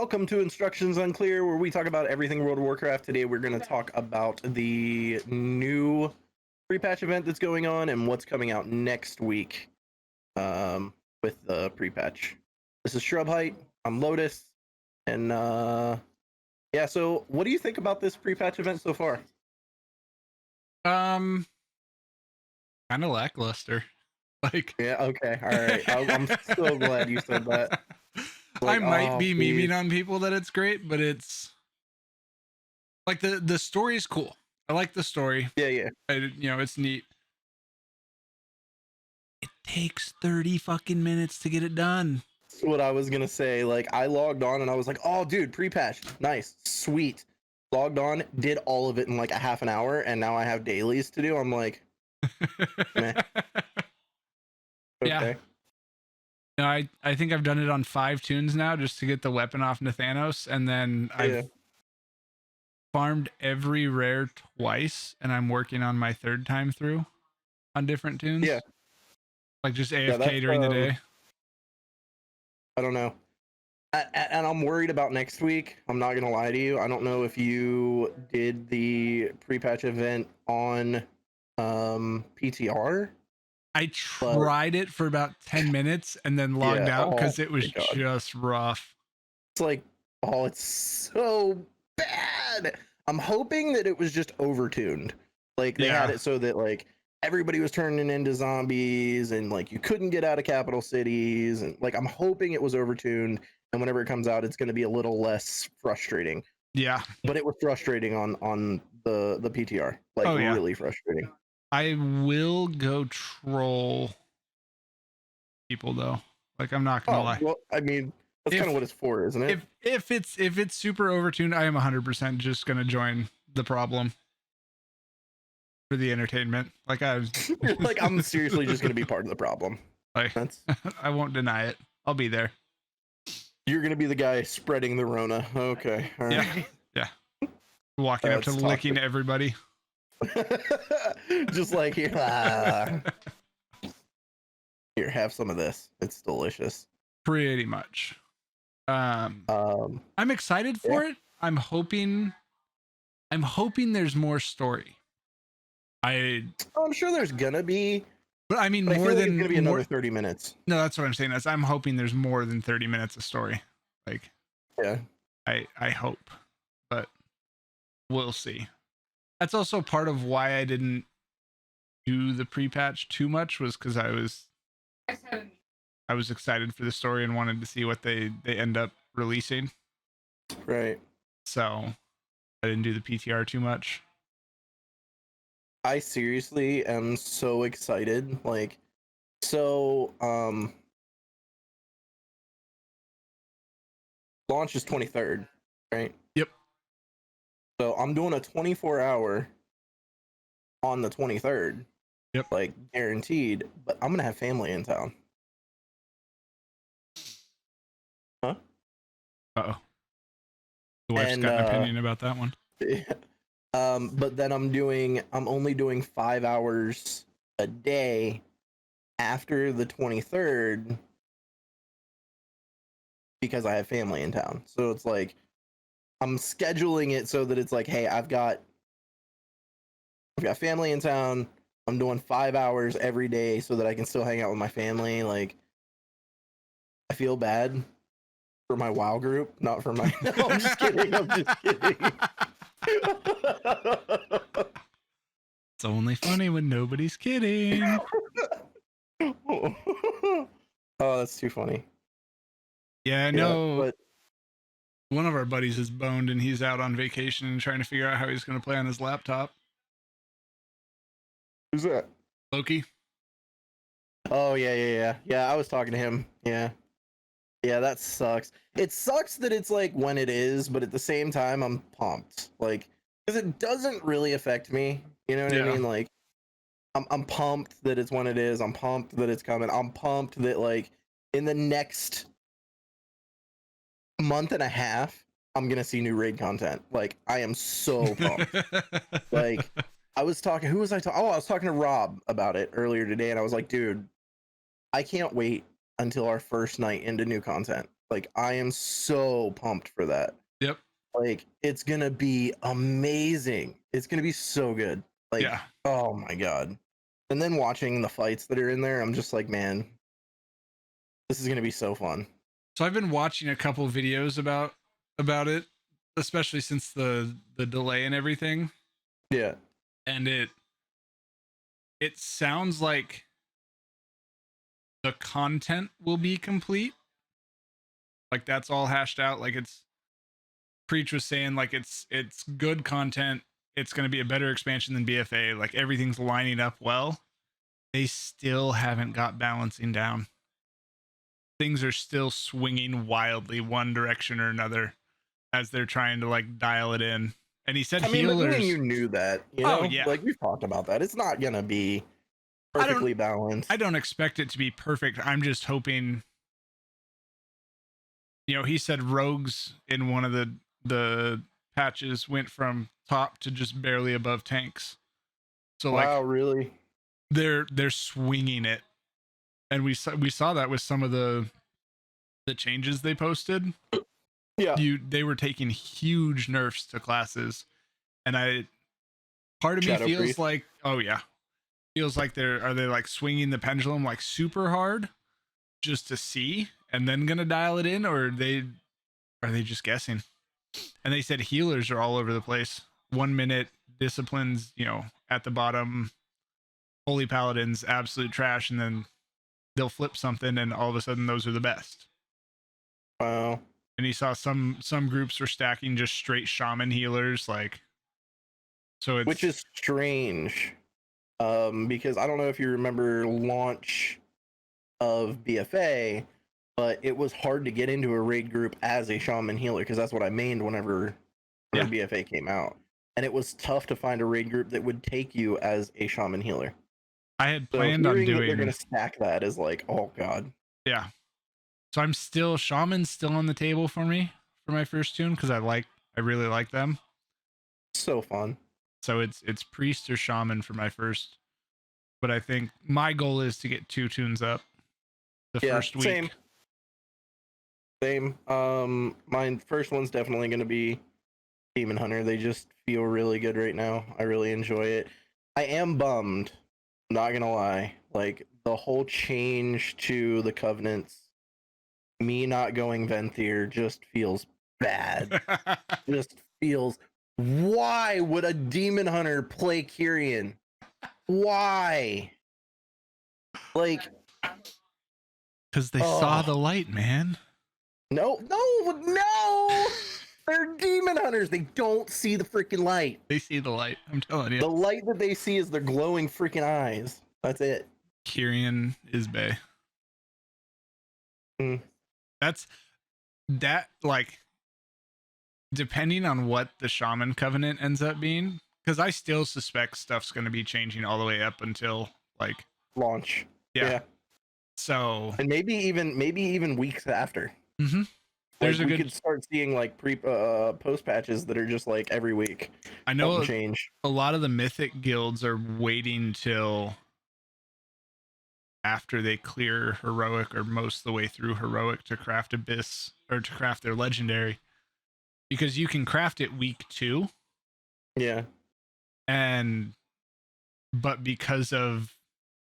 Welcome to Instructions Unclear, where we talk about everything World of Warcraft. Today we're going to talk about the new pre-patch event that's going on and what's coming out next week with the pre-patch. This is Shrub Height. I'm Lotus. And yeah, so what do you think about this pre-patch event so far? Kind of lackluster. Like, yeah, okay, all right. I'm so glad you said that. Like, I might be memeing on people that it's great, but it's like the story is cool. I like the story. Yeah. It's neat. It takes 30 fucking minutes to get it done. That's what I was gonna say. Like, I logged on and I was like, "Oh, dude, pre-patch, nice, sweet." Logged on, did all of it in like a half an hour, and now I have dailies to do. I'm like, meh. Okay. Yeah. No, I think I've done it on 5 tunes now just to get the weapon off Nathanos, and then I've farmed every rare twice, and I'm working on my 3rd time through on different tunes. Yeah. Like just AFK during the day. I don't know. And I'm worried about next week. I'm not going to lie to you. I don't know if you did the pre-patch event on PTR. I tried it for about 10 minutes and then logged out because it was just rough. It's like, oh, it's so bad. I'm hoping that it was just overtuned. Like they had it so that like everybody was turning into zombies and like you couldn't get out of capital cities. And like, I'm hoping it was overtuned. And whenever it comes out, it's going to be a little less frustrating. Yeah. But it was frustrating on the PTR. Like really frustrating. I will go troll people though. Like I'm not gonna lie. Well, I mean, that's kind of what it's for, isn't it? If it's super overtuned, I am 100% just gonna join the problem for the entertainment. Like I'm seriously just gonna be part of the problem. Like I won't deny it. I'll be there. You're gonna be the guy spreading the Rona. Okay. All right. Yeah. Walking up to licking everybody. Just like here, here, have some of this. It's delicious. Pretty much. I'm excited for it. I'm hoping there's more story. I'm sure there's gonna be, but I mean, but more than it's gonna be another 30 minutes. No, that's what I'm saying. I'm hoping there's more than 30 minutes of story. Like, yeah, I hope, but we'll see. That's also part of why I didn't do the pre-patch too much, was because I was excited for the story and wanted to see what they end up releasing. Right. So I didn't do the PTR too much. I seriously am so excited. Like, so launch is 23rd, right? Yep. So I'm doing a 24-hour on the 23rd. Yep. Like guaranteed, but I'm gonna have family in town. Huh? Uh-oh. The wife's got an opinion about that one. Yeah. But then I'm only doing 5 hours a day after the 23rd because I have family in town. So it's like I'm scheduling it so that it's like, hey, I've got family in town. I'm doing 5 hours every day so that I can still hang out with my family. Like, I feel bad for my WoW group, not for my. No, I'm just kidding. I'm just kidding. It's only funny when nobody's kidding. Oh, that's too funny. Yeah, I know. But one of our buddies is boned and he's out on vacation and trying to figure out how he's going to play on his laptop. Who's that? Loki. Oh, yeah. I was talking to him. Yeah, that sucks. It sucks that it's like when it is, but at the same time, I'm pumped. Like, because it doesn't really affect me. You know what I mean? Like, I'm pumped that it's when it is. I'm pumped that it's coming. I'm pumped that, like, in the next month and a half, I'm going to see new raid content. Like, I am so pumped. Like, I was talking, who was I talking? Oh, I was talking to Rob about it earlier today, and I was like, dude, I can't wait until our first night into new content. Like I am so pumped for that. Yep. Like it's gonna be amazing. It's gonna be so good. Like, Yeah. oh my god. And then watching the fights that are in there, I'm just like, man, this is gonna be so fun. So I've been watching a couple videos about it, especially since the delay and everything. Yeah. And it sounds like the content will be complete. Like that's all hashed out. Like it's Preach was saying like it's good content. It's going to be a better expansion than BFA. Like everything's lining up well. They still haven't got balancing down. Things are still swinging wildly one direction or another as they're trying to like dial it in. And he said I mean, but me and healers. you knew that, you Oh know? yeah. Like we've talked about that. It's not gonna be perfectly balanced. I don't expect it to be perfect. I'm just hoping, you know, he said rogues in one of the patches went from top to just barely above tanks. So like Wow, really? they're swinging it. And we saw that with some of the changes they posted. Yeah. They were taking huge nerfs to classes, and part of me Shadow feels Priest. like, oh yeah, feels like are they like swinging the pendulum like super hard just to see and then gonna dial it in, or are they just guessing? And they said healers are all over the place. 1 minute disciplines, you know, at the bottom, holy paladins absolute trash, and then they'll flip something and all of a sudden those are the best. Wow. And he saw some groups were stacking just straight shaman healers, like, so it's, Which is strange. Because I don't know if you remember launch of BFA, but it was hard to get into a raid group as a shaman healer because that's what I mained whenever BFA came out. And it was tough to find a raid group that would take you as a shaman healer. I had So planned on hearing that they're doing, gonna stack that is like, oh god. yeah. So I'm still, shaman's still on the table for me for my first tune because I really like them. So fun. So it's priest or shaman for my first, but I think my goal is to get 2 tunes up the first week. Same. My first one's definitely gonna be Demon Hunter. They just feel really good right now. I really enjoy it. I am bummed, not gonna lie. Like the whole change to the covenants, me not going Venthyr just feels bad. Just feels. Why would a Demon Hunter play Kyrian? Why? Like, because they saw the light, man. No. They're Demon Hunters. They don't see the freaking light. They see the light. I'm telling you. The light that they see is their glowing freaking eyes. That's it. Kyrian is Bay. That's that, like, depending on what the Shaman Covenant ends up being, because I still suspect stuff's going to be changing all the way up until like launch. Yeah. So and maybe even weeks after. Mm-hmm. Like we could start seeing like post patches that are just like every week. I know change. A lot of the mythic guilds are waiting till after they clear heroic or most of the way through heroic to craft abyss or to craft their legendary, because you can craft it week 2. Yeah. But because of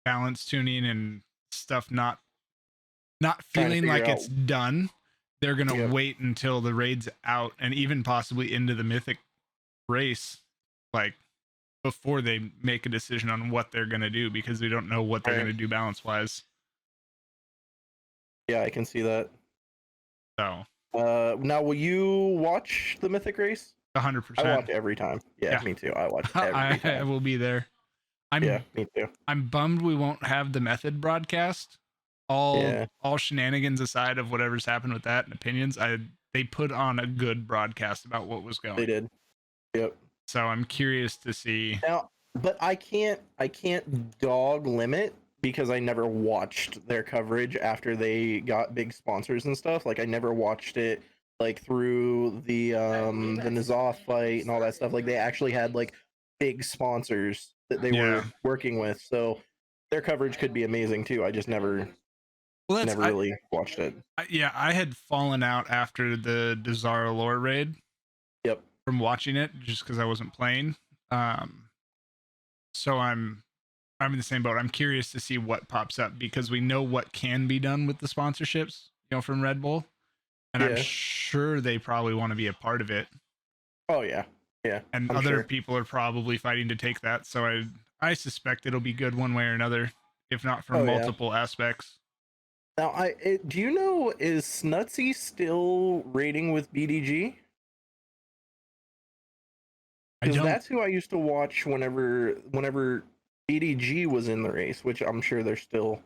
balance tuning and stuff not feeling like it's done, they're gonna wait until the raid's out and even possibly into the mythic race, like before they make a decision on what they're gonna do, because we don't know what they're gonna do balance wise. Yeah, I can see that. So now will you watch the mythic race? 100%. I watch every time. Yeah, me too. I watch every time. I will be there. Me too. I'm bummed we won't have the method broadcast. All shenanigans aside of whatever's happened with that and opinions, they put on a good broadcast about what was going. They did. Yep. So I'm curious to see. Now, but I can't dog limit because I never watched their coverage after they got big sponsors and stuff. Like I never watched it like through the N'Zoth fight and all that stuff. Like they actually had like big sponsors that they were working with. So their coverage could be amazing too. I just never Well, that's Never really watched it. yeah, I had fallen out after the Dazara lore raid. Yep. From watching it just because I wasn't playing. So I'm in the same boat. I'm curious to see what pops up because we know what can be done with the sponsorships, from Red Bull, and I'm Yeah. sure they probably want to be a part of it. Oh yeah. Yeah. And I'm other sure. people are probably fighting to take that. So I suspect it'll be good one way or another, if not for Oh yeah. multiple aspects. Now, do you know, is Snutsy still raiding with BDG? I Because don't that's who I used to watch whenever BDG was in the race, which I'm sure they're still,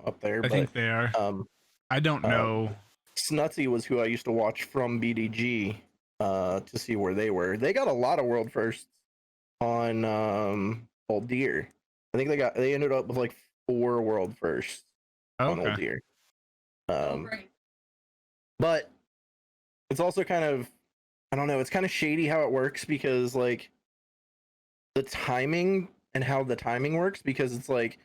up there. I But think they are. um, I don't uh, know. Snutsy was who I used to watch from BDG to see where they were. They got a lot of world firsts on Old Deer. I think they ended up with like 4 world firsts on Old Okay. Deer. But it's also kind of, I don't know, it's kind of shady how it works because like the timing and how the timing works, because it's like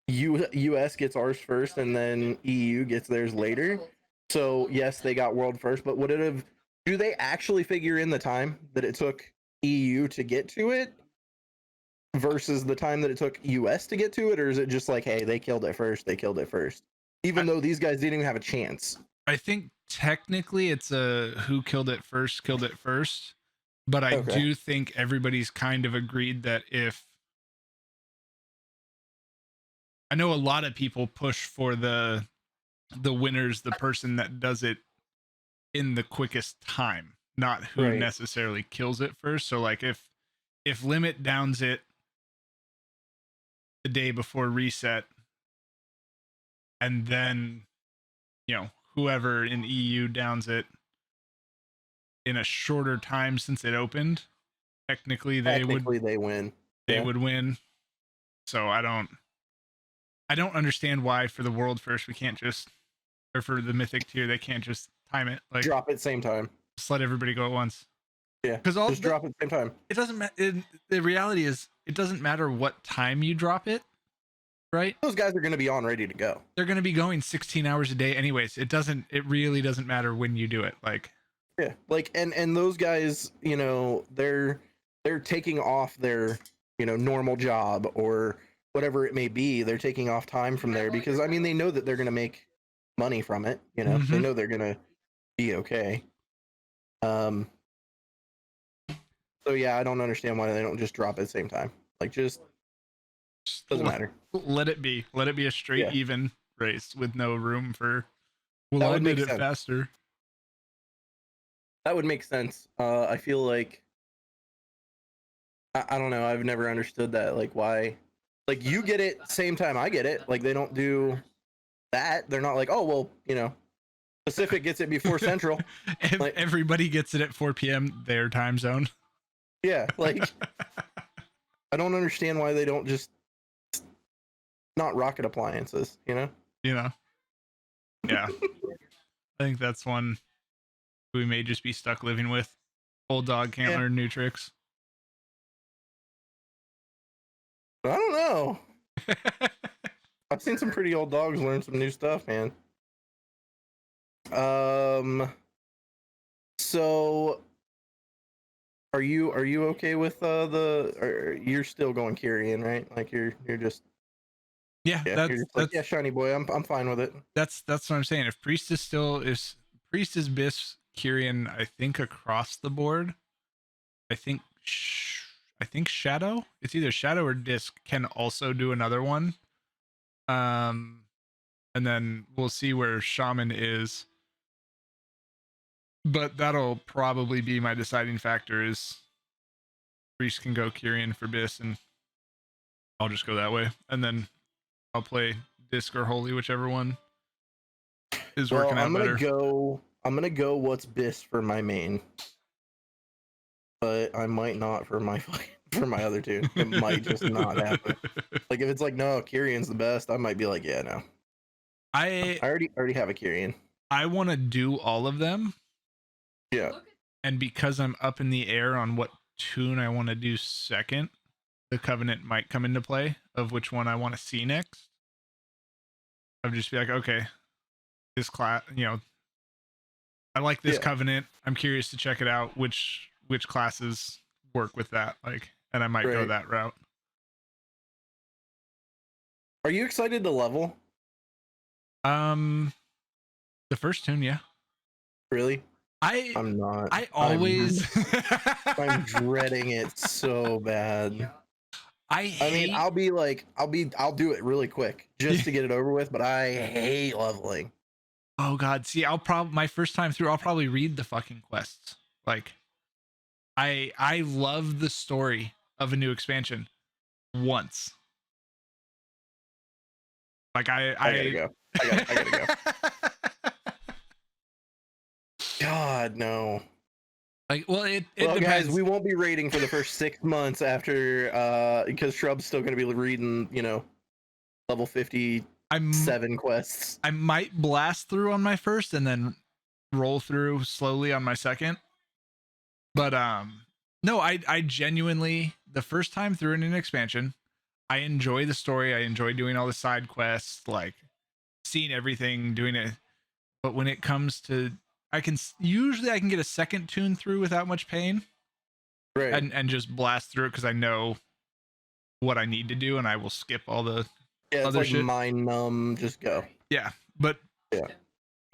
US gets ours first and then EU gets theirs later. So yes, they got world first, but would it have, do they actually figure in the time that it took EU to get to it versus the time that it took US to get to it, or is it just like, hey, they killed it first, even though these guys didn't even have a chance? I think technically it's a who killed it first, but I Okay. do think everybody's kind of agreed that if I know a lot of people push for the winner's the person that does it in the quickest time, not who Right. necessarily kills it first. So like if Limit downs it the day before reset and then whoever in EU downs it in a shorter time since it opened, technically they They win. would win. So I don't understand why for the world first we can't just, or for the mythic tier they can't just time it, like Drop it same time. just let everybody go at once. Yeah. Because Just drop it same time. it doesn't matter. The reality is it doesn't matter what time you drop it, right? Those guys are going to be on ready to go. They're going to be going 16 hours a day anyways. It really doesn't matter when you do it. Like, yeah, like, and those guys, they're taking off their, normal job or whatever it may be. They're taking off time from there because I mean they know that they're going to make money from it. They know they're going to be okay. So yeah, I don't understand why they don't just drop it at the same time. Like, just doesn't matter. Let it be a straight even race with no room for, well, I did it faster. That would make sense. I feel like I don't know. I've never understood that. Like, why? Like, you get it same time I get it. Like, they don't do that. They're not like, oh well, Pacific gets it before Central. Like, everybody gets it at 4 p.m. their time zone. Yeah, like I don't understand why they don't just not rocket appliances. Yeah. I think that's one we may just be stuck living with. Old dog can't learn new tricks. I don't know. I've seen some pretty old dogs learn some new stuff, man. So are you okay with you're still going Kyrian, right? Like you're just that's like, yeah, shiny boy, I'm fine with it. That's what I'm saying. If Priest is Biss, Kyrian, I think across the board. I think Shadow. It's either Shadow or Disc can also do another one. And then we'll see where Shaman is. But that'll probably be my deciding factor. Is Priest can go Kyrian for Biss, and I'll just go that way, and then I'll play Disc or Holy, whichever one is working out better. I'm gonna go what's Biss for my main, but I might not for my other two. It might just not happen. Like, if it's like, no, Kyrian's the best, I might be like, yeah, no. I already have a Kyrian. I want to do all of them. Yeah. And because I'm up in the air on what tune I want to do second, the Covenant might come into play of which one I want to see next. I'll just be like, okay, this class, I like this covenant. I'm curious to check it out. Which classes work with that? Like, and I might go that route. Are you excited to level? The first tune, yeah. Really? I'm not. I always I'm dreading it so bad. I mean, I'll do it really quick just to get it over with, but I hate leveling. Oh god, see, my first time through, I'll probably read the fucking quests. Like, I love the story of a new expansion once. Like I gotta go. I gotta go. God no. Like, well, it well, depends. Guys, we won't be raiding for the first 6 months after because Shrub's still gonna be reading, level 57 quests. I might blast through on my first and then roll through slowly on my second. But no, I genuinely, the first time through an expansion, I enjoy the story. I enjoy doing all the side quests, like seeing everything, doing it. But when it comes to, I can get a second tune through without much pain, right? And just blast through it because I know what I need to do, and I will skip all the other like shit. Mind numb, just go. Yeah, but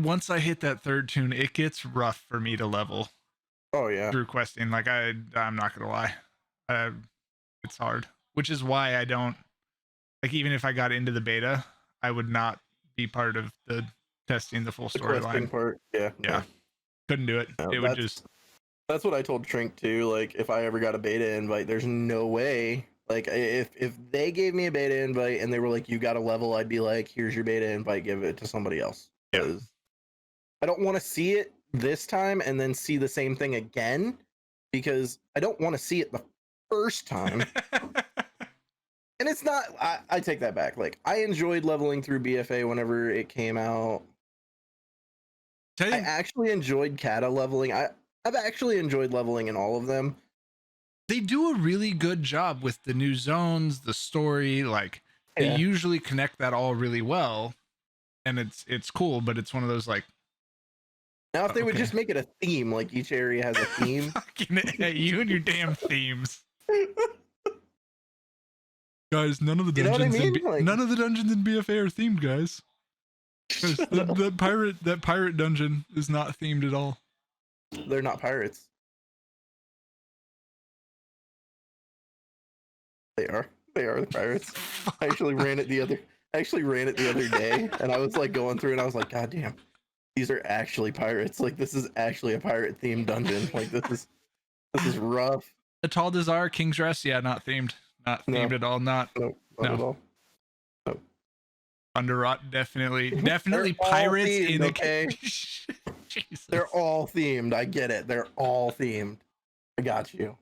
once I hit that third tune, it gets rough for me to level. Oh yeah, through questing. Like I'm not gonna lie, it's hard. Which is why I don't like. Even if I got into the beta, I would not be part of the testing the full storyline part. Yeah, couldn't do it. No, it would just. That's what I told Trink too. Like if I ever got a beta invite, there's no way. Like if they gave me a beta invite and they were like, "You got a level," I'd be like, "Here's your beta invite. Give it to somebody else." Because I don't want to see it this time and then see the same thing again, because I don't want to see it the first time. And it's not. I take that back. Like I enjoyed leveling through BFA whenever it came out. I actually enjoyed Kata leveling. I've actually enjoyed leveling in all of them. They do a really good job with the new zones, the story. Like they usually connect that all really well, and it's cool. But it's one of those like. Now, if they would just make it a theme, like each area has a theme. You and your damn themes. Guys, none of the dungeons none of the dungeons in BFA are themed, guys. That pirate dungeon is not themed at all. They're not pirates. They are the pirates. I actually ran it the other day, and I was like going through and I was like, God damn, these are actually pirates. Like this is actually a pirate themed dungeon. Like this is rough. The Tall Desire, King's Rest, not themed. Not themed at all. Not at all. No. Underrot, definitely pirates themed, in the okay. Jesus. They're all themed. I get it. They're all themed. I got you.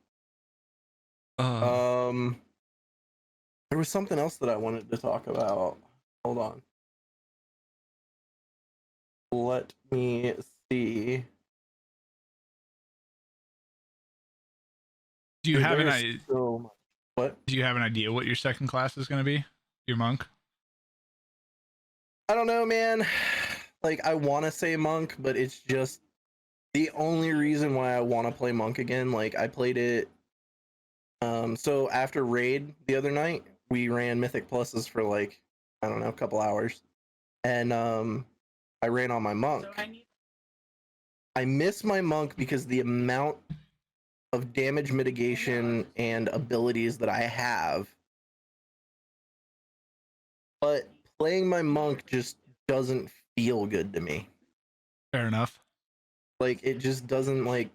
There was something else that I wanted to talk about. Hold on. Let me see. Do you have an idea? What? Do you have an idea what your second class is going to be? Your monk? I don't know, man. Like, I want to say monk, but it's just the only reason why I want to play monk again. Like, I played it. So after raid the other night, we ran Mythic Pluses for like, I don't know, a couple hours. And I ran on my monk. So I miss my monk because the amount of damage mitigation and abilities that I have. But playing my monk just doesn't feel good to me. Fair enough. Like it just doesn't like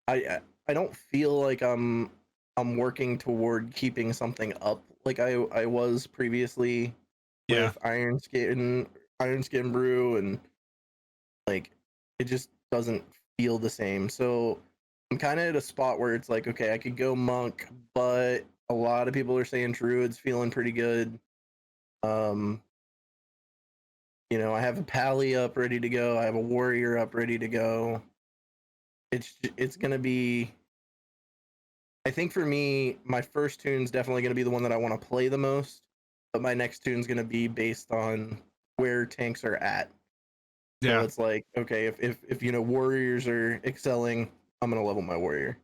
I don't feel like I'm working toward keeping something up like I was previously with Iron Skin Brew, and like it just doesn't feel the same. So I'm kind of at a spot where it's like, okay, I could go monk, but a lot of people are saying druid's feeling pretty good. I have a pally up ready to go. I have a warrior up ready to go. It's gonna be. I think for me, my first tune's definitely gonna be the one that I want to play the most, but my next tune's gonna be based on where tanks are at. So Yeah. it's like, okay, if warriors are excelling, I'm gonna level my warrior.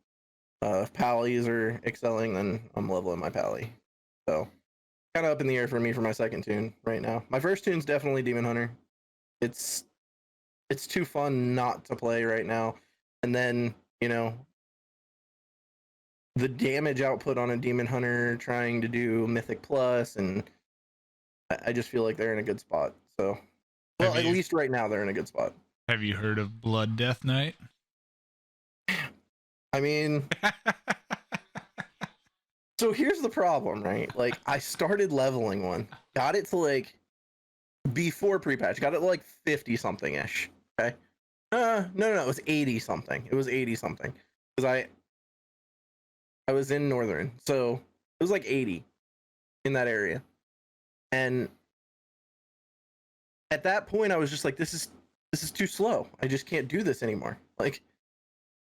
If pallies are excelling, then I'm leveling my pally. So kind of up in the air for me for my second tune right now. My first tune's definitely Demon Hunter. It's too fun not to play right now. And then, the damage output on a Demon Hunter trying to do Mythic Plus, and I just feel like they're in a good spot. So, well, at least right now they're in a good spot. Have you heard of Blood Death Knight? I mean, so here's the problem, right? Like, I started leveling one, got it to like before pre-patch, got it to like 50 something ish. Okay. No, it was 80 something. It was 80 something because I was in Northern, so it was like 80 in that area, and at that point, I was just like, this is too slow. I just can't do this anymore. Like,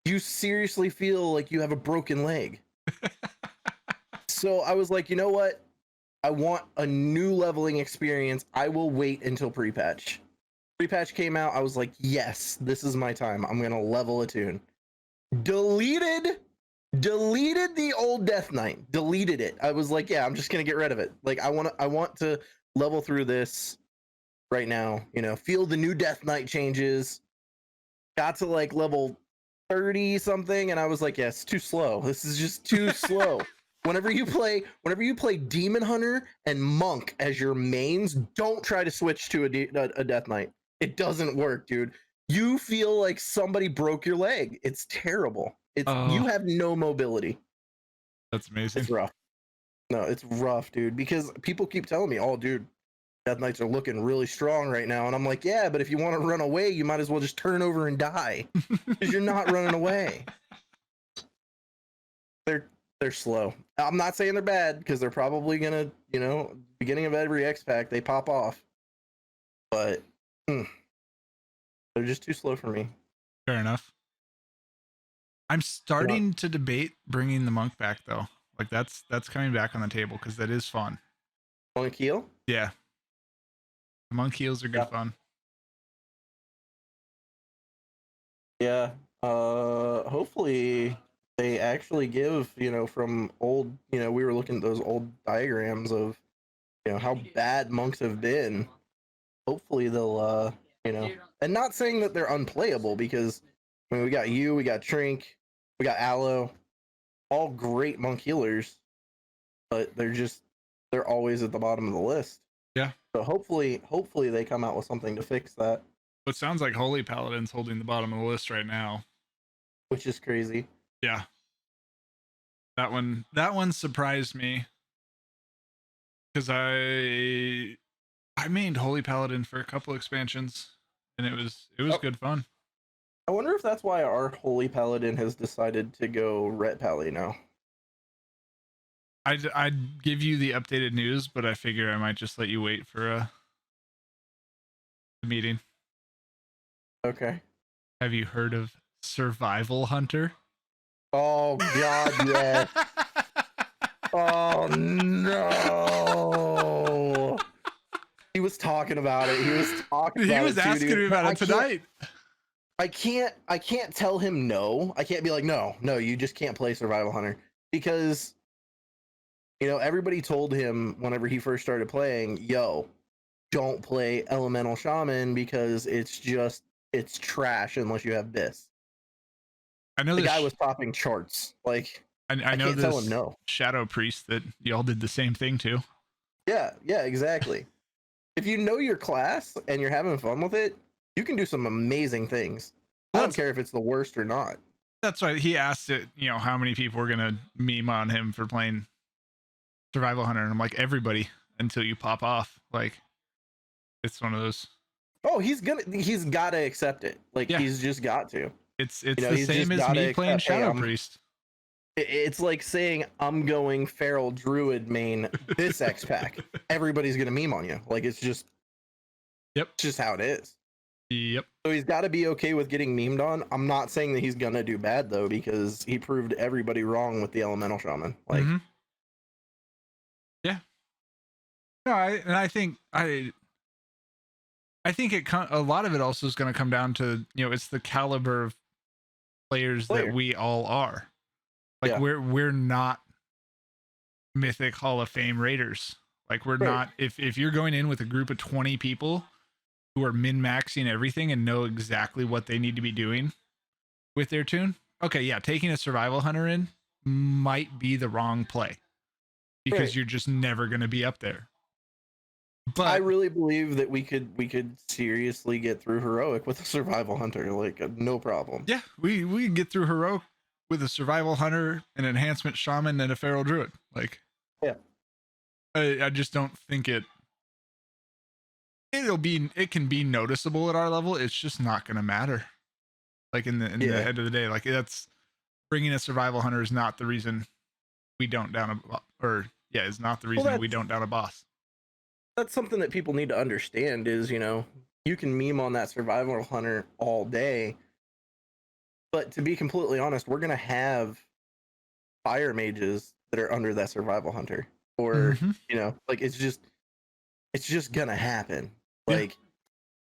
you seriously feel like you have a broken leg. So I was like, you know what? I want a new leveling experience. I will wait until pre-patch. Pre-patch came out. I was like, yes, this is my time. I'm gonna level a tune. Deleted the old Death Knight. Deleted it. I was like, yeah, I'm just gonna get rid of it. Like, I want to level through this right now. Feel the new Death Knight changes. Got to like level 30 something, and I was like, yeah, it's too slow. This is just too slow. Whenever you play Demon Hunter and Monk as your mains, don't try to switch to a Death Knight. It doesn't work, dude. You feel like somebody broke your leg. It's terrible. You have no mobility. That's amazing. It's rough. No, it's rough, dude. Because people keep telling me, "Oh, dude, Death Knights are looking really strong right now," and I'm like, "Yeah, but if you want to run away, you might as well just turn over and die, because you're not running away." They're slow. I'm not saying they're bad, because they're probably gonna, beginning of every X pack they pop off, but they're just too slow for me. Fair enough. I'm starting to debate bringing the monk back though. Like that's coming back on the table because that is fun. Monk heal? Yeah, the monk heals are good fun. Yeah. Hopefully they actually give, from old, we were looking at those old diagrams of, how bad monks have been. Hopefully they'll, and not saying that they're unplayable, because I mean, we got Trink, we got Aloe, all great monk healers, but they're always at the bottom of the list. Yeah. So hopefully they come out with something to fix that. It sounds like Holy Paladin's holding the bottom of the list right now, Which is crazy. Yeah. That one surprised me because I mained Holy Paladin for a couple expansions and it was good fun. I wonder if that's why our Holy Paladin has decided to go Ret Pally now. I'd give you the updated news, but I figure I might just let you wait for a meeting. Okay. Have you heard of Survival Hunter? Oh God, yes. Oh no. He was talking about it. He was asking me about it tonight. I can't tell him no. I can't be like, no, you just can't play Survival Hunter, because everybody told him whenever he first started playing, yo, don't play Elemental Shaman because it's trash unless you have this. I know the guy was topping charts. Like, I know can't this tell him no. Shadow Priest that y'all did the same thing to. Yeah, exactly. If you know your class and you're having fun with it, you can do some amazing things. I don't care if it's the worst or not. That's why he asked it, how many people were gonna meme on him for playing Survival Hunter, and I'm like, everybody, until you pop off. Like, it's one of those. Oh, he's got to accept it. Like, he's just got to. It's the same as me playing Shadow Priest. It's like saying I'm going Feral Druid main this X pack. Everybody's gonna meme on you. Like, it's just just how it is. Yep. So he's got to be okay with getting memed on. I'm not saying that he's gonna do bad though, because he proved everybody wrong with the Elemental Shaman. Like, yeah. No, I think I think a lot of it also is going to come down to, it's the caliber of players that Player. we all are. Like Yeah. we're not Mythic Hall of Fame raiders. Like we're Right. not, if you're going in with a group of 20 people who are min-maxing everything and know exactly what they need to be doing with their tune, okay, yeah, taking a survival hunter in might be the wrong play because Right. you're just never going to be up there. I But really believe that we could seriously get through heroic with a survival hunter, like no problem. yeah, we can get through heroic with a survival hunter, an enhancement shaman, and a feral druid. Like, Yeah. I just don't think it can be noticeable at our level. It's just not going to matter. Like in the Yeah. end of the day, like that's bringing a survival hunter is not the reason we don't down is not the reason we don't down a boss. That's something that people need to understand is, you can meme on that survival hunter all day, but to be completely honest, we're going to have fire mages that are under that survival hunter, or like it's just gonna happen. Like,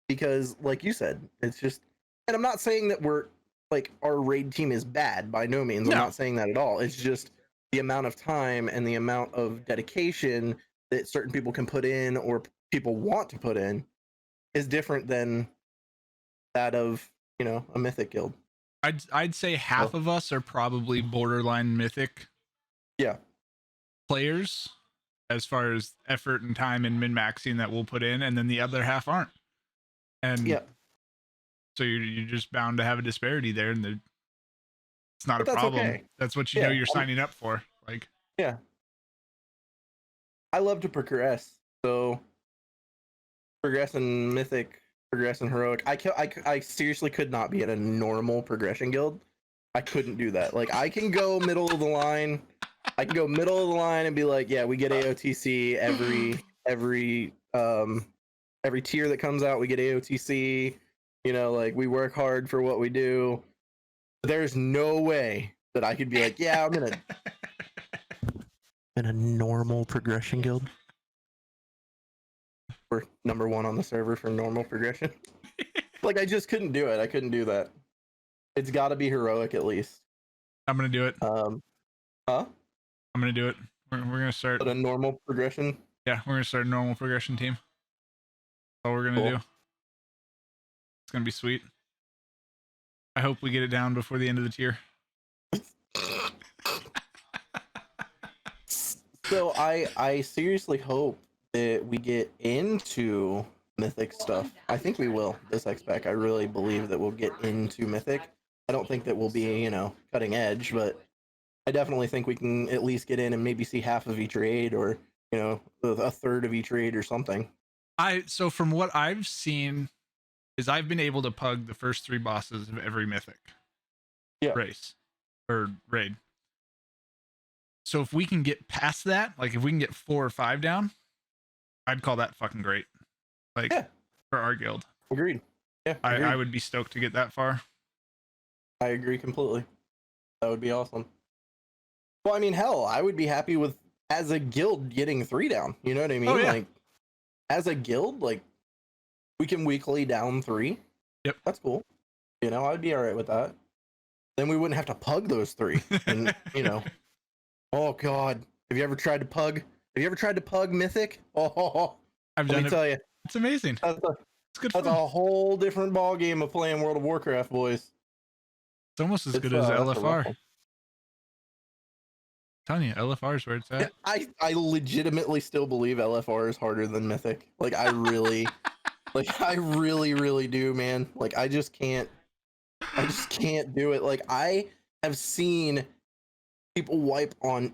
because like you said, it's just, and I'm not saying that we're like our raid team is bad by no means. I'm not saying that at all. It's just the amount of time and the amount of dedication that certain people can put in or people want to put in is different than that of, a mythic guild. I'd say half of us are probably borderline mythic players as far as effort and time and min-maxing that we'll put in, and then the other half aren't. And so you're just bound to have a disparity there, and it's not a problem. Okay. That's what you know you're signing up for. Like, yeah, I love to progress, so progress in mythic, progress in heroic. I seriously could not be in a normal progression guild. I couldn't do that. Like, I can go middle of the line. I can go middle of the line and be like, yeah, we get AOTC every tier that comes out. We get AOTC. Like, we work hard for what we do. There's no way that I could be like, yeah, I'm in a normal progression guild. We're number 1 on the server for normal progression. Like, I just couldn't do it. I couldn't do that. It's got to be heroic at least. I'm gonna do it. Huh? I'm gonna do it. We're gonna start a normal progression. Yeah, we're gonna start a normal progression team. That's all we're gonna do. It's gonna be sweet. I hope we get it down before the end of the tier. So I seriously hope that we get into mythic stuff. I think we will this XPAC. I really believe that we'll get into mythic. I don't think that we'll be, cutting edge, but I definitely think we can at least get in and maybe see half of each raid, or a third of each raid or something. So from what I've seen is I've been able to pug the first 3 bosses of every mythic race or raid. So if we can get past that, like if we can get 4 or 5 down, I'd call that fucking great. Like for our guild. Agreed. Yeah. Agreed. I would be stoked to get that far. I agree completely. That would be awesome. Well, I mean, hell, I would be happy with, as a guild, getting 3 down. You know what I mean? Like, as a guild, like, we can weekly down 3. Yep. That's cool. I'd be all right with that. Then we wouldn't have to pug those 3. And, oh, God. Have you ever tried to pug? Have you ever tried to pug Mythic? Oh, let me tell you. It's amazing. It's good fun. That's a whole different ball game of playing World of Warcraft, boys. It's almost as good as LFR. Telling you, LFR is where it's at. I legitimately still believe LFR is harder than Mythic. Like, I really really do, man. Like, I just can't do it. Like, I have seen people wipe on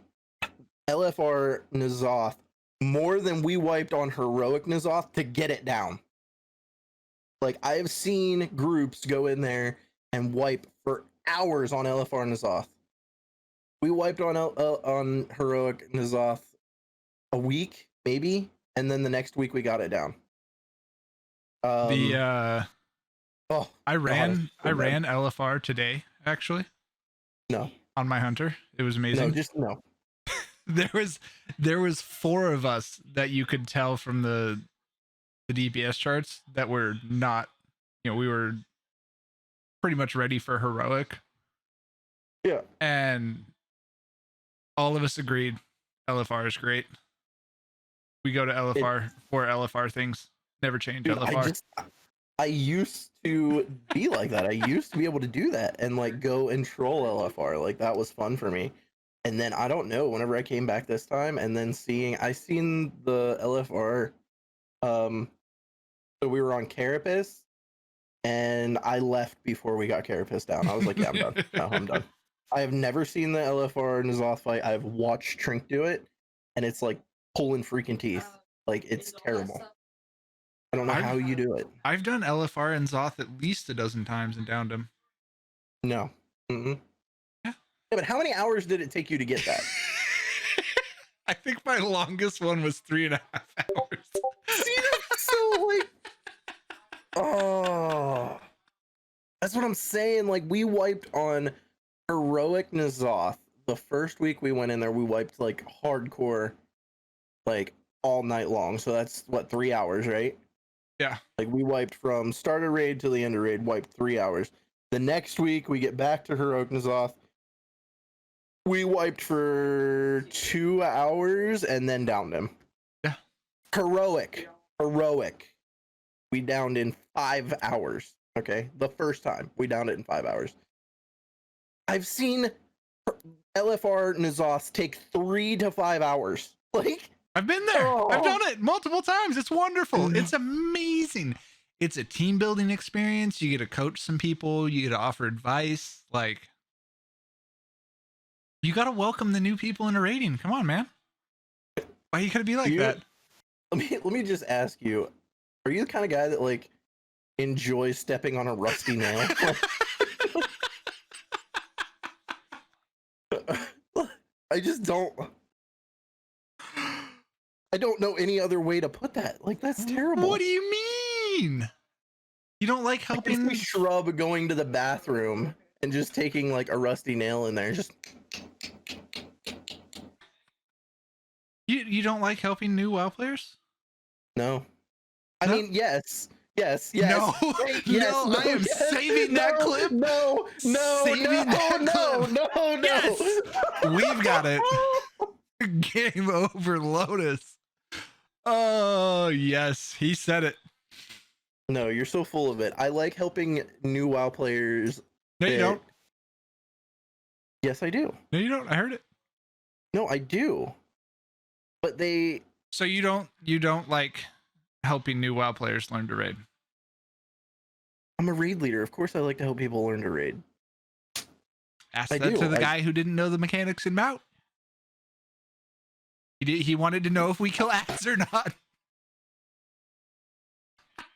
LFR N'Zoth more than we wiped on heroic N'Zoth to get it down. Like, I have seen groups go in there and wipe for hours on LFR N'Zoth. We wiped on heroic N'Zoth a week, maybe, and then the next week we got it down. I ran LFR today, actually. No. On my hunter. It was amazing. No. There was 4 of us that you could tell from the the DPS charts that were not, we were pretty much ready for heroic. Yeah. And all of us agreed LFR is great. We go to LFR for LFR things. Never change dude, LFR. I used to be like that. I used to be able to do that and like go and troll LFR. Like that was fun for me. And then I don't know, whenever I came back this time and then I seen the LFR, so we were on Carapace and I left before we got Carapace down. I was like, yeah, I'm done. No, I'm done. I have never seen the LFR N'Zoth fight. I've watched Trink do it and it's like pulling freaking teeth. Like it's terrible. I don't know how you do it. I've done LFR and Zoth at least a dozen times and downed him. No. Mm-mm. Yeah, but how many hours did it take you to get that? I think my longest one was 3.5 hours. See, so like, oh, that's what I'm saying. Like, we wiped on heroic N'Zoth the first week we went in there. We wiped like hardcore, like all night long. So that's what, 3 hours, right? Yeah. Like we wiped from start of raid to the end of raid, wiped 3 hours. The next week we get back to heroic N'Zoth. We wiped for 2 hours and then downed him. Yeah. Heroic. We downed in 5 hours. Okay. The first time we downed it in 5 hours. I've seen LFR N'Zoth take 3 to 5 hours. Like, I've been there. I've done it multiple times. It's wonderful. It's amazing. It's a team building experience. You get to coach some people. You get to offer advice. Like, you got to welcome the new people into raiding. Come on, man. Why you gotta be like that? Let me just ask you: are you the kind of guy that like enjoys stepping on a rusty nail? I just don't. I don't know any other way to put that. Like, that's terrible. What do you mean? You don't like helping? I Shrub going to the bathroom and just taking like a rusty nail in there, just. You don't like helping new WoW players? No. I mean, yes. No, wait, yes, no, I am saving that clip. No. Yes, we've got it. Game over, Lotus. Oh yes, he said it. No, you're so full of it. I like helping new WoW players. No, you don't. Yes, I do. No, you don't. I heard it. No, I do. But they. So you don't like helping new WoW players learn to raid? I'm a raid leader. Of course, I like to help people learn to raid. Ask that to the guy who didn't know the mechanics in Mout. He wanted to know if we kill ads or not.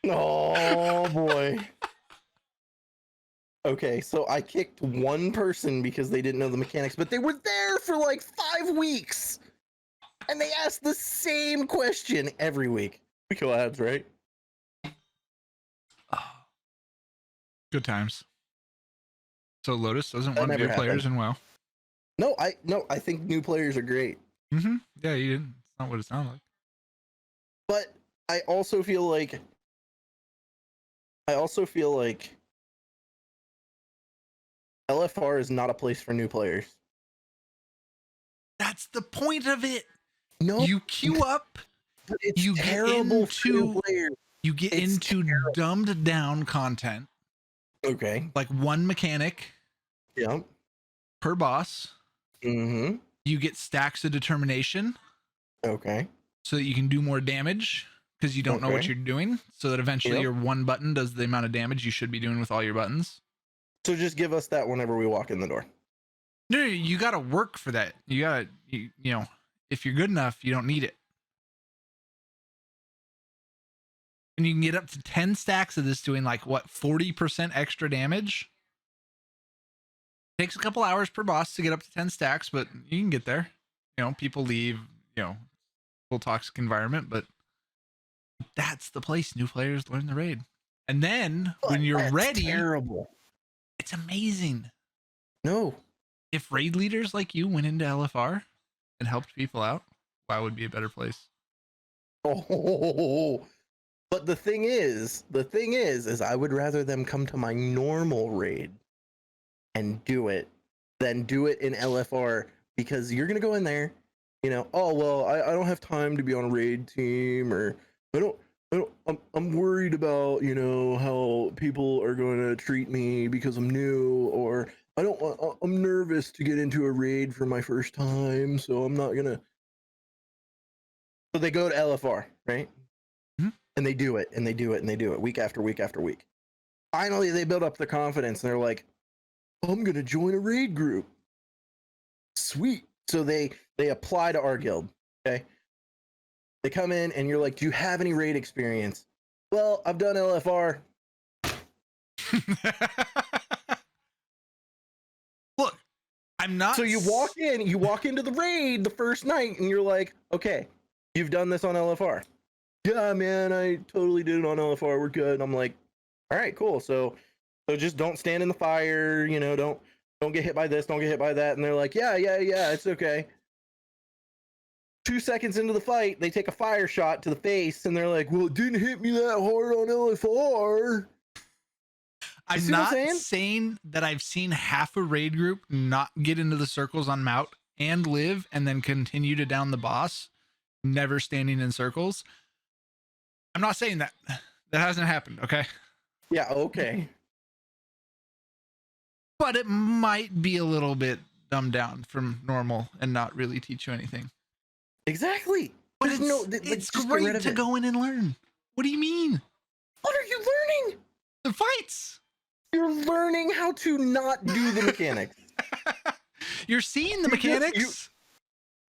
Oh boy. Okay, so I kicked one person because they didn't know the mechanics, but they were there for like 5 weeks. And they asked the same question every week. We kill ads, right? Good times. So Lotus doesn't want new players in WoW. No, I think new players are great. Mm-hmm. Yeah, you didn't. It's not what it sounded like. But I also feel like LFR is not a place for new players. That's the point of it. No, you queue up. You get into dumbed down content. Okay. Like one mechanic. Yep. Per boss. Mm-hmm. You get stacks of determination. Okay. So that you can do more damage because you don't know what you're doing. So that eventually your one button does the amount of damage you should be doing with all your buttons. So just give us that whenever we walk in the door. No, you got to work for that. You got to, you know, if you're good enough, you don't need it. And you can get up to 10 stacks of this doing like what, 40% extra damage. Takes a couple hours per boss to get up to 10 stacks, but you can get there. You know, people leave, you know, full toxic environment, but that's the place new players learn the raid. And then when you're ready, terrible. It's amazing. No. If raid leaders like you went into LFR and helped people out, WoW would be a better place. Oh, But the thing is I would rather them come to my normal raid and do it than do it in LFR, because you're gonna go in there, oh well, I don't have time to be on a raid team, or I don't I'm worried about, how people are going to treat me because I'm new, or I'm nervous to get into a raid for my first time, so I'm not gonna. So they go to LFR, right? Mhm. And they do it, and they do it, and they do it week after week after week. Finally, they build up the confidence, and they're like, I'm gonna join a raid group. Sweet. So they apply to our guild. Okay. They come in, and you're like, do you have any raid experience? Well, I've done LFR. Look, I'm not. So you walk into the raid the first night, and you're like, okay, you've done this on LFR. Yeah, man, I totally did it on LFR. We're good. And I'm like, all right, cool. So just don't stand in the fire. Don't get hit by this. Don't get hit by that. And they're like, yeah, it's okay. 2 seconds into the fight, they take a fire shot to the face, and they're like, well, it didn't hit me that hard on LFR. I'm not saying that I've seen half a raid group not get into the circles on Mount and live and then continue to down the boss, never standing in circles. I'm not saying that. That hasn't happened, okay? Yeah, okay. But it might be a little bit dumbed down from normal and not really teach you anything. Exactly. But it's great to go in and learn. What do you mean? What are you learning? The fights. You're learning how to not do the mechanics. You're seeing the mechanics.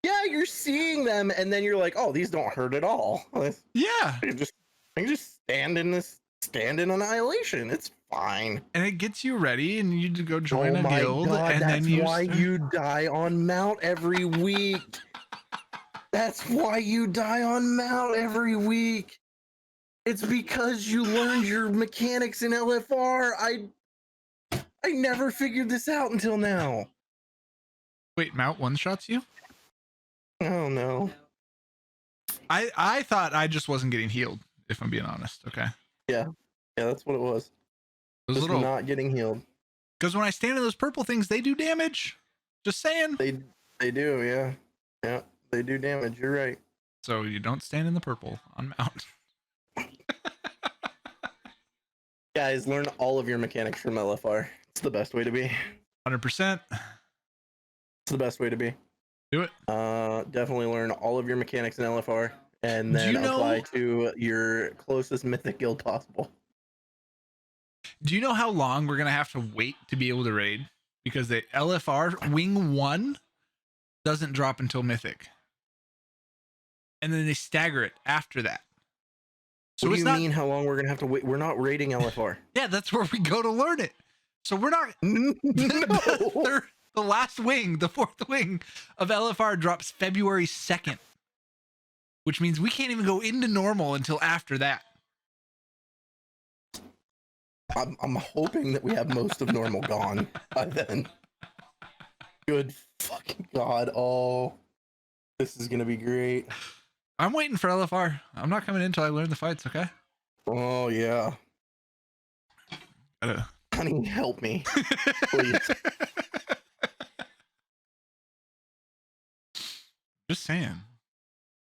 Yeah, you're seeing them, and then you're like, oh, these don't hurt at all. Yeah. I can just stand in Annihilation. It's fine. And it gets you ready, and you go join a guild. God, and that's then why you die on Mount every week. That's why you die on Mount every week. It's because you learned your mechanics in LFR. I never figured this out until now. Wait, Mount one-shots you? Oh no. I thought I just wasn't getting healed, if I'm being honest. Okay. Yeah, that's what it was. Those just not getting healed. Because when I stand in those purple things, they do damage. Just saying. They do, yeah. Yeah, they do damage. You're right. So you don't stand in the purple on Mount. Guys, learn all of your mechanics from LFR. It's the best way to be. 100%. It's the best way to be. Do it. Definitely learn all of your mechanics in LFR, and then apply to your closest mythic guild possible. Do you know how long we're gonna have to wait to be able to raid? Because the LFR Wing 1 doesn't drop until mythic, and then they stagger it after that. So what do you mean how long we're gonna have to wait? We're not raiding LFR. Yeah, that's where we go to learn it. So we're not. No. The last wing, the fourth wing of LFR drops February 2nd, which means we can't even go into normal until after that. I'm hoping that we have most of normal gone by then. Good fucking God. Oh, this is gonna be great. I'm waiting for LFR. I'm not coming in until I learn the fights, okay? Oh yeah. Honey, help me. Please. Just saying.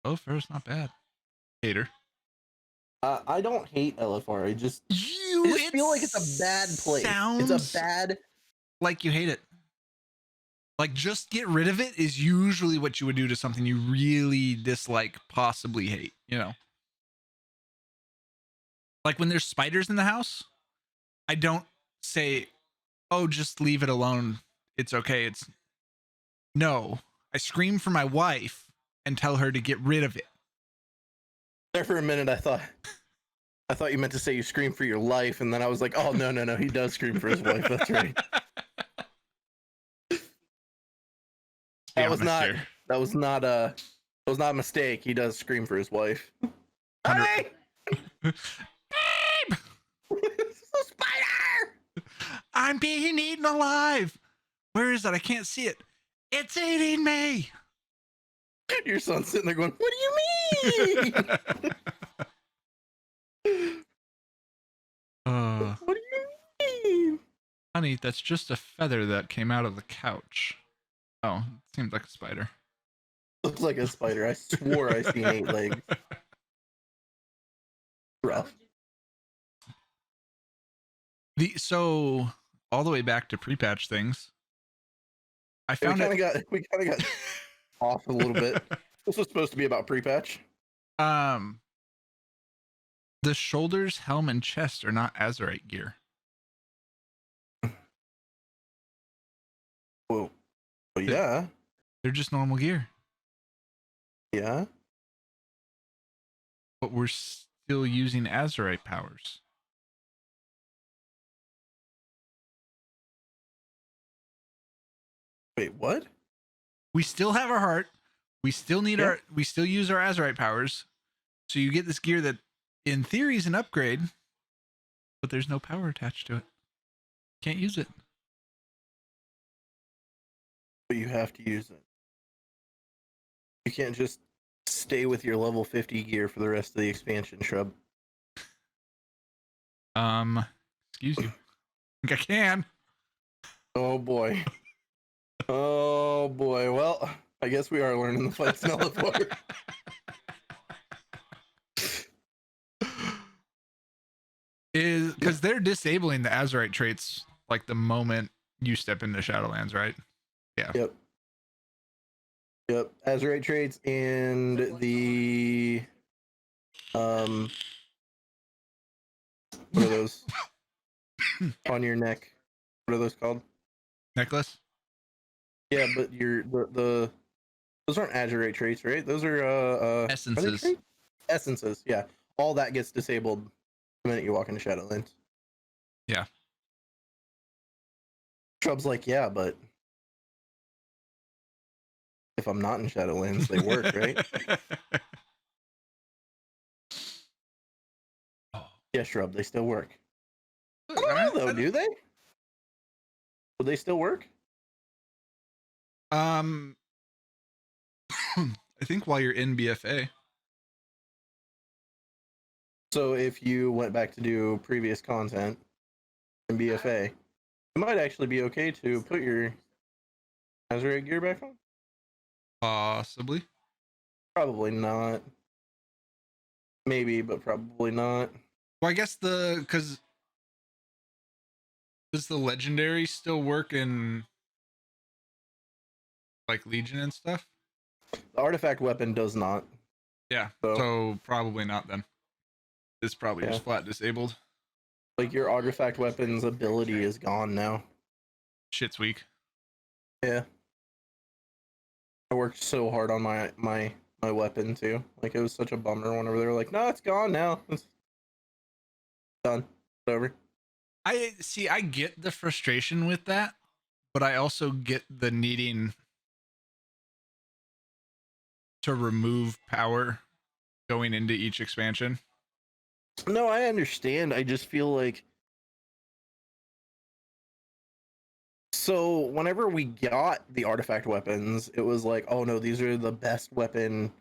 LFR is not bad. Hater. I don't hate LFR. I just feel like it's a bad place. It's a bad. Like you hate it. Like just get rid of it is usually what you would do to something you really dislike, possibly hate. Like when there's spiders in the house, I don't say, "Oh, just leave it alone. It's okay." No. I scream for my wife and tell her to get rid of it. There for a minute, I thought you meant to say you scream for your life, and then I was like, oh no, he does scream for his wife. That's right. That was not a mistake. He does scream for his wife. Hey! Babe! Spider! I'm being eaten alive. Where is it? I can't see it. It's eating me. Your son's sitting there going, what do you mean? What do you mean? Honey, that's just a feather that came out of the couch. Oh, it seemed like a spider. Looks like a spider. I swore I seen 8 legs. Rough. So all the way back to pre-patch things, I We found kind of got off a little bit. This was supposed to be about pre-patch. The shoulders, helm, and chest are not Azurite gear. Whoa. Well, yeah. They're just normal gear. Yeah. But we're still using Azurite powers. Wait, what? We still have our heart. We still need we still use our Azurite powers. So you get this gear that in theory is an upgrade, but there's no power attached to it. Can't use it. But you have to use it. You can't just stay with your level 50 gear for the rest of the expansion, Shrub. Excuse you. I think I can. Oh boy. Oh boy. Well, I guess we are learning the fight smell of water. Is because they're disabling the Azurite traits like the moment you step into Shadowlands, right? Yeah. Yep. Azurite traits and the what are those on your neck? What are those called? Necklace? Yeah, but the those aren't Azurite traits, right? Those are Essences. Are essences, yeah. All that gets disabled the minute you walk into Shadowlands. Yeah. Shrub's like, yeah, but if I'm not in Shadowlands, they work, right? Yeah, Shrub, they still work. I don't know, though, do they? Would they still work? I think while you're in BFA. So if you went back to do previous content in BFA, it might actually be okay to put your Azurite gear back on? Possibly. Probably not. Maybe, but probably not. Well, I guess because does the legendary still work in like Legion and stuff? The artifact weapon does not. Yeah. So probably not then. It's probably just flat disabled. Like your artifact weapon's ability is gone now. Shit's weak. Yeah. I worked so hard on my weapon too. Like it was such a bummer whenever they were like, no, it's gone now. It's done. It's over. I get the frustration with that, but I also get the needing to remove power going into each expansion. No, I understand. I just feel like so whenever we got the artifact weapons, it was like, oh no, these are the best weapon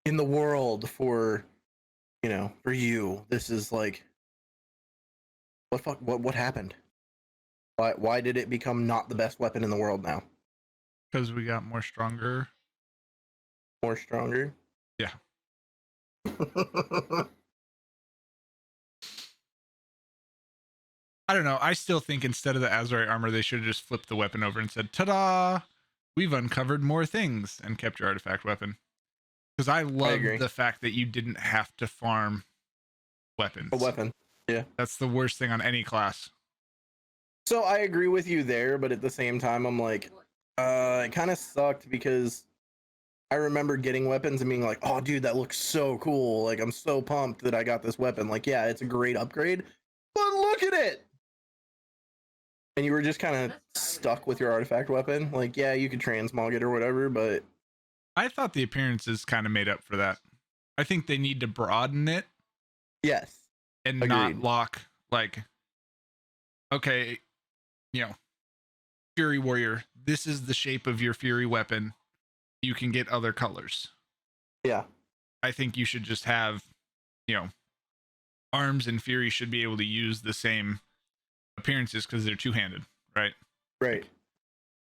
in the world for for you. This is like what happened? Why did it become not the best weapon in the world now? Because we got more stronger. More stronger? Yeah. I don't know. I still think instead of the Azurite armor, they should have just flipped the weapon over and said, ta-da! We've uncovered more things, and kept your artifact weapon. Because I love the fact that you didn't have to farm weapons. A weapon. Yeah. That's the worst thing on any class. So I agree with you there, but at the same time, I'm like, it kind of sucked because I remember getting weapons and being like, oh, dude, that looks so cool. Like, I'm so pumped that I got this weapon. Like, yeah, it's a great upgrade, but look at it. And you were just kind of stuck with your artifact weapon. Like, yeah, you could transmog it or whatever, but I thought the appearances kind of made up for that. I think they need to broaden it. Yes. And not lock, like, okay, Fury Warrior, this is the shape of your Fury weapon. You can get other colors. Yeah. I think you should just have, arms in Fury should be able to use the same appearances because they're two-handed, right? Right.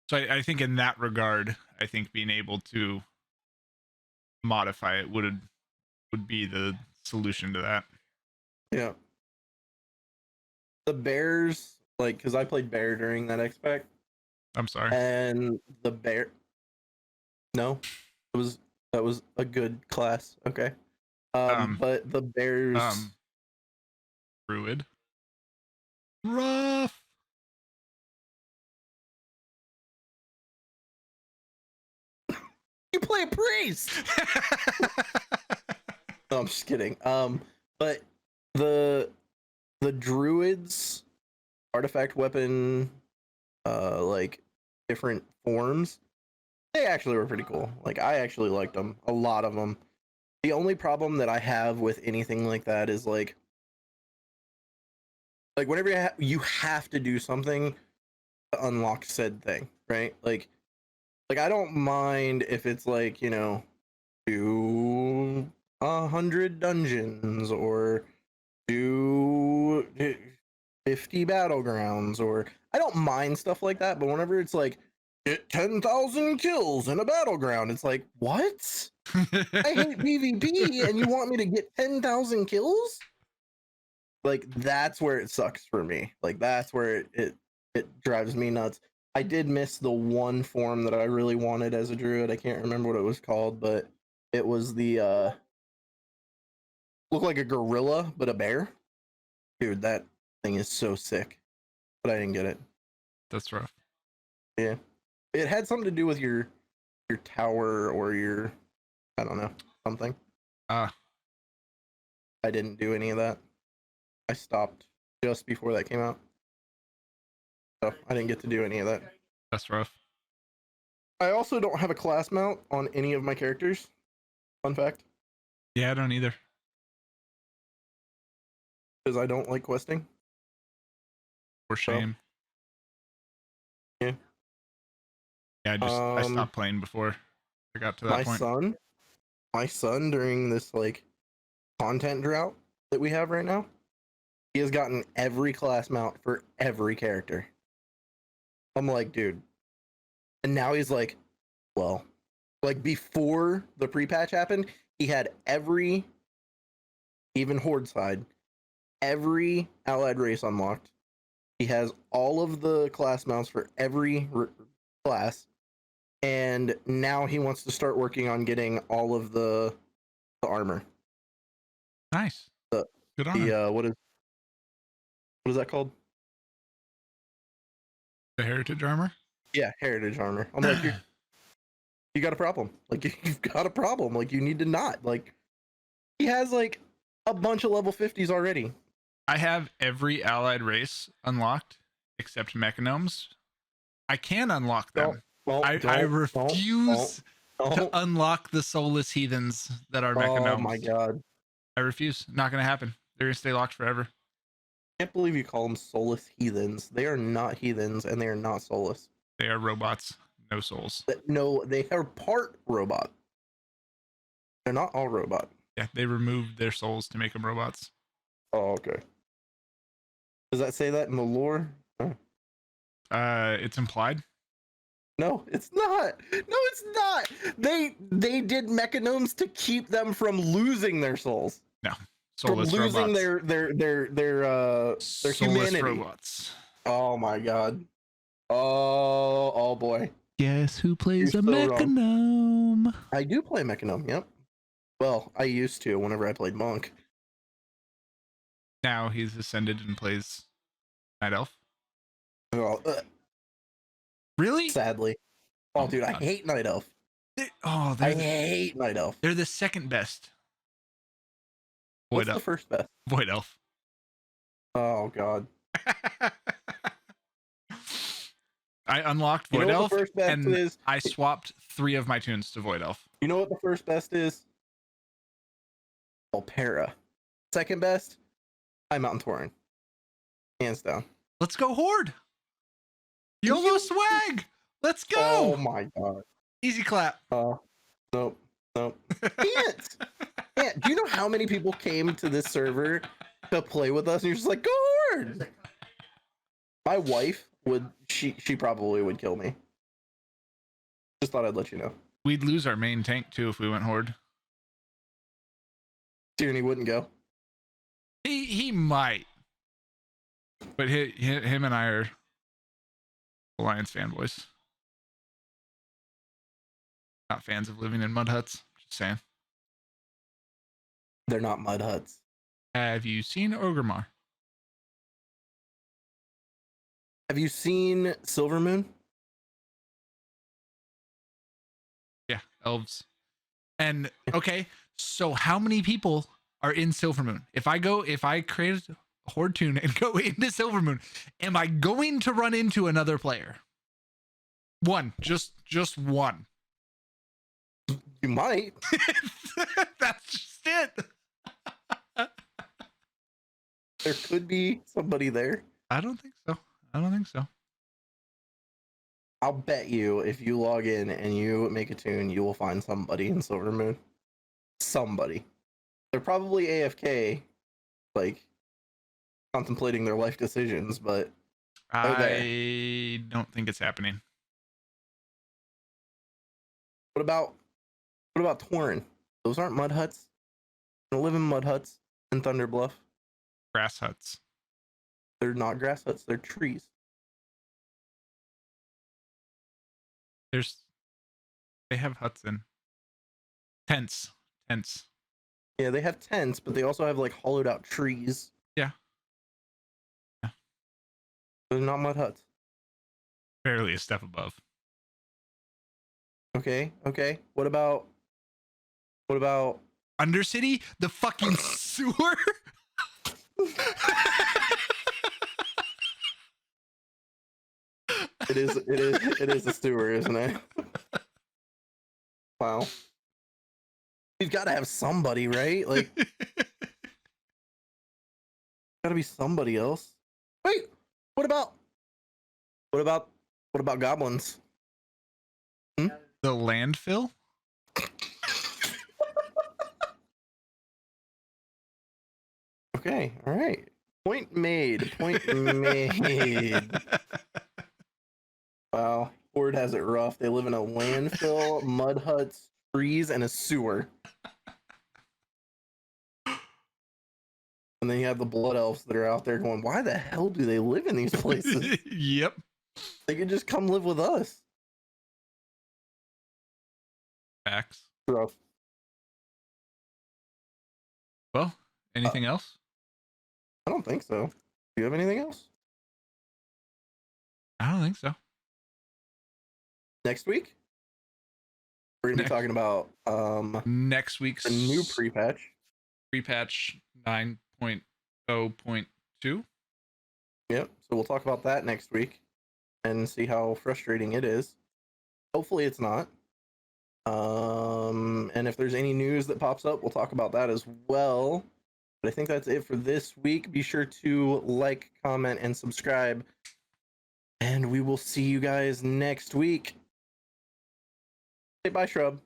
So I think in that regard, I think being able to modify it would be the solution to that. Yeah. The bears, like, because I played bear during that expect. I'm sorry. And the bear. No, that was a good class. Okay. But the bears. Druid. Rough. You play a priest. No, I'm just kidding. But the druids artifact weapon, like different forms, they actually were pretty cool. Like I actually liked them, a lot of them. The only problem that I have with anything like that is like whenever you have to do something to unlock said thing, right? Like I don't mind if it's like, you know, do 100 dungeons or do 50 battlegrounds, or I don't mind stuff like that, but whenever it's like get 10,000 kills in a battleground, it's like, what? I hate PvP and you want me to get 10,000 kills? Like that's where it sucks for me. Like that's where it drives me nuts. I did miss the one form that I really wanted as a druid. I can't remember what it was called, but it was the looked like a gorilla but a bear. Dude, that thing is so sick. But I didn't get it. That's rough. Yeah. It had something to do with your tower or your, I don't know, something. I didn't do any of that. I stopped just before that came out. So I didn't get to do any of that. That's rough. I also don't have a class mount on any of my characters. Fun fact. Yeah, I don't either. Because I don't like questing. For shame. So, yeah. Yeah, I stopped playing before I got to that point. My son during this like content drought that we have right now, he has gotten every class mount for every character. I'm like, dude. And now he's like, well, like before the pre-patch happened, he had every, even Horde side, every allied race unlocked. He has all of the class mounts for every class, and now he wants to start working on getting all of the armor. Nice. Good on him. What is that called? The heritage armor? Yeah, heritage armor. I'm like, you got a problem. Like you've got a problem. Like you need to not. Like he has like a bunch of level 50s already. I have every allied race unlocked except mechanomes. I can unlock them. I refuse to unlock the soulless heathens that are mechanomes. Oh my god. I refuse. Not going to happen. They're going to stay locked forever. I can't believe you call them soulless heathens. They are not heathens and they are not soulless. They are robots, no souls. No, they are part robot. They're not all robot. Yeah, they removed their souls to make them robots. Oh, okay. Does that say that in the lore? It's implied. No, it's not. No, it's not. They did mechanomes to keep them from losing their souls. No, soulless from losing robots. their humanity. Robots. Oh my god. Oh boy. Guess who plays a mechanome? Wrong. I do play mechanome. Yep. Well, I used to whenever I played monk. Now he's ascended and plays night elf. Oh, really? Sadly. Oh, dude, I hate night elf. I hate night elf. They're the second best. What's the first best? Void elf. Oh god. I unlocked Void Elf, and is? I swapped 3 of my tunes to Void Elf. You know what the first best is? Alpera. Second best? High Mountain Tauren. Hands down. Let's go Horde! YOLO swag! Let's go! Oh my god. Easy clap. Nope. Can't. Yeah, do you know how many people came to this server to play with us? And you're just like, go hard. My wife would, she probably would kill me. Just thought I'd let you know. We'd lose our main tank too if we went horde. Tierney wouldn't go. He might, but him and I are Alliance fanboys. Not fans of living in mud huts. Just saying. They're not mud huts. Have you seen Orgrimmar? Have you seen Silver Moon? Yeah, elves. And okay, so how many people are in Silvermoon? If I create a horde tune and go into Silvermoon, am I going to run into another player? One, just one. You might. That's just it. There could be somebody there. I don't think so. I'll bet you if you log in and you make a tune, you will find somebody in Silver Moon. Somebody. They're probably AFK, like contemplating their life decisions, but I don't think it's happening. What about Torrin? Those aren't mud huts. They don't live in mud huts in Thunder Bluff. Grass huts. They're not grass huts, they're trees. They have huts in tents. Yeah, they have tents, but they also have like hollowed out trees. Yeah. They're not mud huts. Barely a step above. Okay. What about Undercity? The fucking sewer? It is a sewer, isn't it? Wow. You've got to have somebody, right? Like, gotta be somebody else. Wait, what about goblins? The landfill? Okay, all right. Point made. Wow, Ford has it rough. They live in a landfill, mud huts, trees, and a sewer. And then you have the blood elves that are out there going, why the hell do they live in these places? Yep. They could just come live with us. Facts. Rough. Well, anything else? I don't think so. Do you have anything else? I don't think so. Next week? We're going to be talking about next week's a new pre-patch. Pre-patch 9.0.2. Yep. So we'll talk about that next week and see how frustrating it is. Hopefully it's not. And if there's any news that pops up, we'll talk about that as well. But I think that's it for this week. Be sure to like, comment, and subscribe. And we will see you guys next week. Say bye, Shrub.